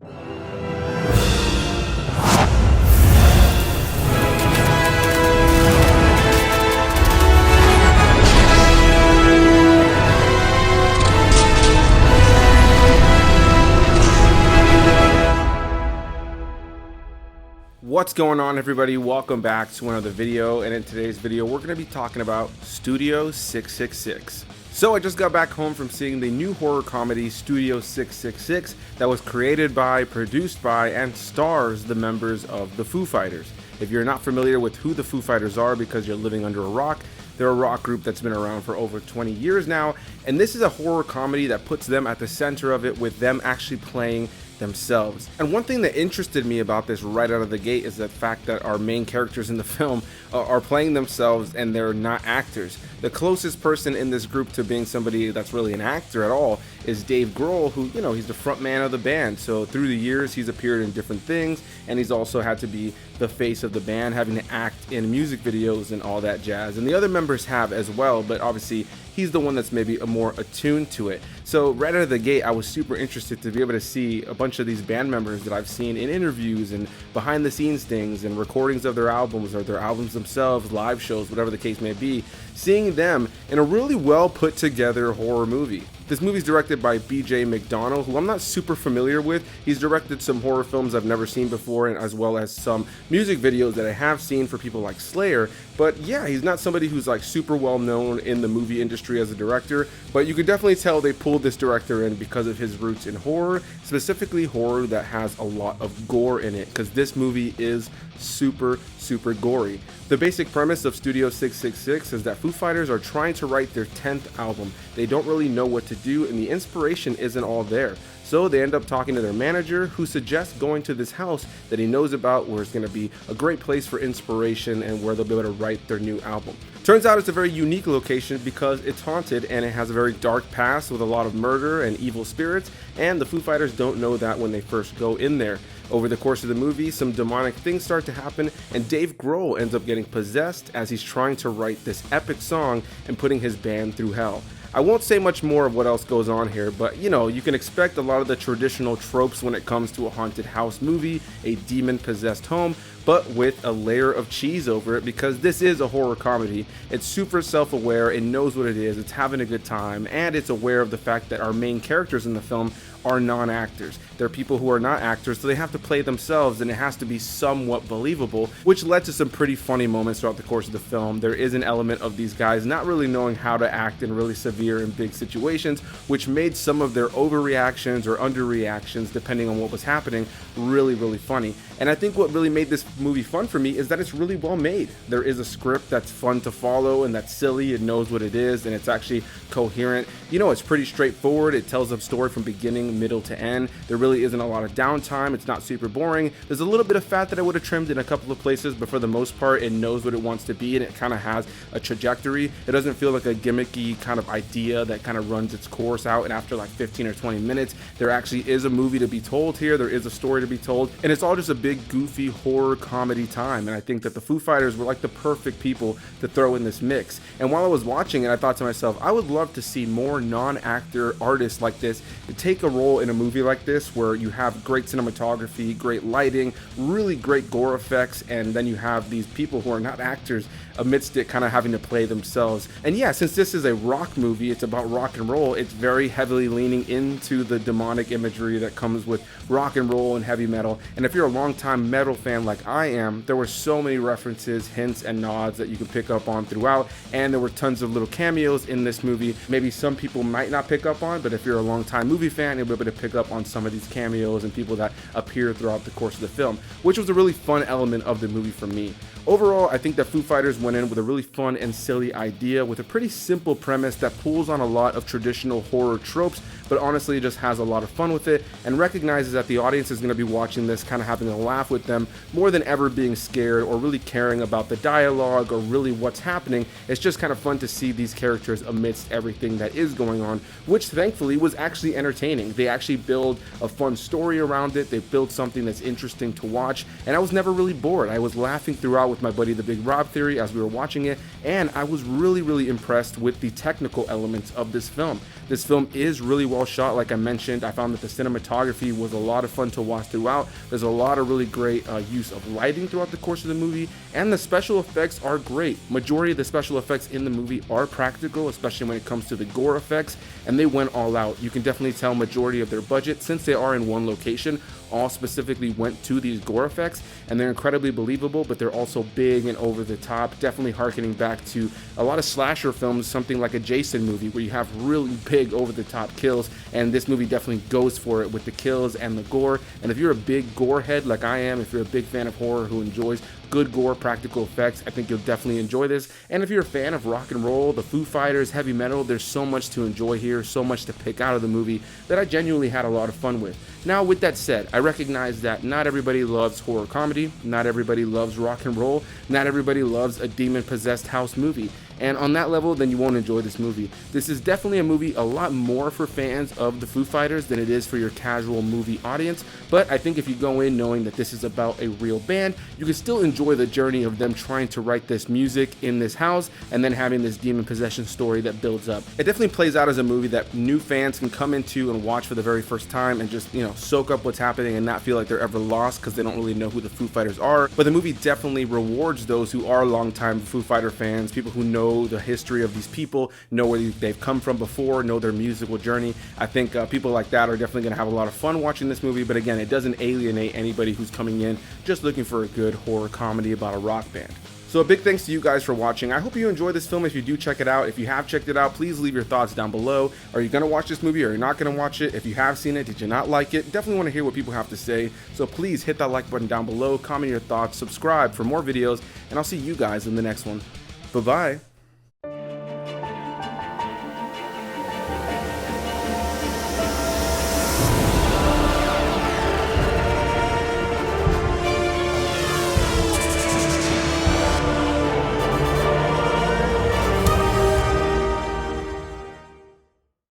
What's going on, everybody? Welcome back to another video, and in today's video we're going to be talking about Studio 666. So I just got back home from seeing the new horror comedy Studio 666 that was created by, produced by, and stars the members of the Foo Fighters. If you're not familiar with who the Foo Fighters are because you're living under a rock, they're a rock group that's been around for over 20 years now, and this is a horror comedy that puts them at the center of it, with them actually playing themselves. And one thing that interested me about this right out of the gate is the fact that our main characters in the film are playing themselves and they're not actors. The closest person in this group to being somebody that's really an actor at all is Dave Grohl, who, you know, he's the front man of the band. So through the years he's appeared in different things, and he's also had to be the face of the band, having to act in music videos and all that jazz. And the other members have as well, but obviously he's the one that's maybe more attuned to it. So right out of the gate, I was super interested to be able to see a bunch of these band members that I've seen in interviews and behind the scenes things and recordings of their albums or their albums themselves, live shows, whatever the case may be, seeing them in a really well put together horror movie. This movie is directed by BJ McDonnell, who I'm not super familiar with. He's directed some horror films I've never seen before, and as well as some music videos that I have seen for people like Slayer. But yeah, he's not somebody who's like super well known in the movie industry as a director, but you could definitely tell they pulled this director in because of his roots in horror, specifically horror that has a lot of gore in it, because this movie is super gory. The basic premise of Studio 666 is that Foo Fighters are trying to write their 10th album. They don't really know what to do, and the inspiration isn't all there. So they end up talking to their manager, who suggests going to this house that he knows about, where it's going to be a great place for inspiration and where they'll be able to write their new album. Turns out it's a very unique location because it's haunted and it has a very dark past with a lot of murder and evil spirits, and the Foo Fighters don't know that when they first go in there. Over the course of the movie, some demonic things start to happen, and Dave Grohl ends up getting possessed as he's trying to write this epic song and putting his band through hell. I won't say much more of what else goes on here, but you know, you can expect a lot of the traditional tropes when it comes to a haunted house movie, a demon-possessed home, but with a layer of cheese over it, because this is a horror comedy. It's super self-aware, it knows what it is, it's having a good time, and it's aware of the fact that our main characters in the film are non-actors. They're people who are not actors, so they have to play themselves, and it has to be somewhat believable, which led to some pretty funny moments throughout the course of the film. There is an element of these guys not really knowing how to act in really severe and big situations, which made some of their overreactions or underreactions, depending on what was happening, really funny. And I think what really made this movie fun for me is that it's really well made. There is a script that's fun to follow and that's silly, it knows what it is, and it's actually coherent. You know, it's pretty straightforward. It tells a story from beginning, middle to end. There really isn't a lot of downtime. It's not super boring. There's a little bit of fat that I would have trimmed in a couple of places, but for the most part, it knows what it wants to be, and it kind of has a trajectory. It doesn't feel like a gimmicky kind of idea that kind of runs its course out, and after like 15 or 20 minutes, there actually is a movie to be told here. There is a story to be told, and it's all just a big, goofy horror comedy time. And I think that the Foo Fighters were like the perfect people to throw in this mix. And while I was watching it, I thought to myself, I would love to see more non-actor artists like this take a role in a movie like this, where you have great cinematography, great lighting, really great gore effects, and then you have these people who are not actors amidst it kind of having to play themselves. And yeah, since this is a rock movie, it's about rock and roll, it's very heavily leaning into the demonic imagery that comes with rock and roll and heavy metal. And if you're a longtime metal fan like I am, there were so many references, hints, and nods that you can pick up on throughout, and there were tons of little cameos in this movie. Maybe some people might not pick up on, but if you're a longtime movie fan, you'll be able to pick up on some of these cameos and people that appear throughout the course of the film, which was a really fun element of the movie for me. Overall, I think that Foo Fighters went in with a really fun and silly idea with a pretty simple premise that pulls on a lot of traditional horror tropes, but honestly just has a lot of fun with it, and recognizes that the audience is going to be watching this kind of having a laugh with them more than ever being scared or really caring about the dialogue or really what's happening. It's just kind of fun to see these characters amidst everything that is going on, which thankfully was actually entertaining. They actually build a fun story around it. They build something that's interesting to watch, and I was never really bored. I was laughing throughout with my buddy the Big Rob Theory as we were watching it, and I was really impressed with the technical elements of this film. This film is really well shot. Like I mentioned, I found that the cinematography was a lot of fun to watch throughout. There's a lot of really great use of lighting throughout the course of the movie, and the special effects are great. Majority of the special effects in the movie are practical, especially when it comes to the gore effects, and they went all out. You can definitely tell majority of their budget, since they are in one location, all specifically went to these gore effects, and they're incredibly believable, but they're also big and over the top, definitely harkening back to a lot of slasher films, something like a Jason movie where you have really big over the top kills, and this movie definitely goes for it with the kills and the gore. And if you're a big gore head like I am, if you're a big fan of horror who enjoys good gore practical effects, I think you'll definitely enjoy this. And if you're a fan of rock and roll, the Foo Fighters, heavy metal, there's so much to enjoy here, so much to pick out of the movie that I genuinely had a lot of fun with. Now, with that said, I recognize that not everybody loves horror comedy, not everybody loves rock and roll, not everybody loves a demon-possessed house movie. And on that level, then you won't enjoy this movie. This is definitely a movie a lot more for fans of the Foo Fighters than it is for your casual movie audience. But I think if you go in knowing that this is about a real band, you can still enjoy the journey of them trying to write this music in this house and then having this demon possession story that builds up. It definitely plays out as a movie that new fans can come into and watch for the very first time and just, soak up what's happening and not feel like they're ever lost because they don't really know who the Foo Fighters are. But the movie definitely rewards those who are longtime Foo Fighter fans, people who know the history of these people, know where they've come from before, know their musical journey. I think people like that are definitely going to have a lot of fun watching this movie, but again, it doesn't alienate anybody who's coming in just looking for a good horror comedy about a rock band. So a big thanks to you guys for watching. I hope you enjoyed this film. If you do check it out, if you have checked it out, please leave your thoughts down below. Are you going to watch this movie or are you not going to watch it? If you have seen it, did you not like it? Definitely want to hear what people have to say. So please hit that like button down below, comment your thoughts, subscribe for more videos, and I'll see you guys in the next one. Bye-bye.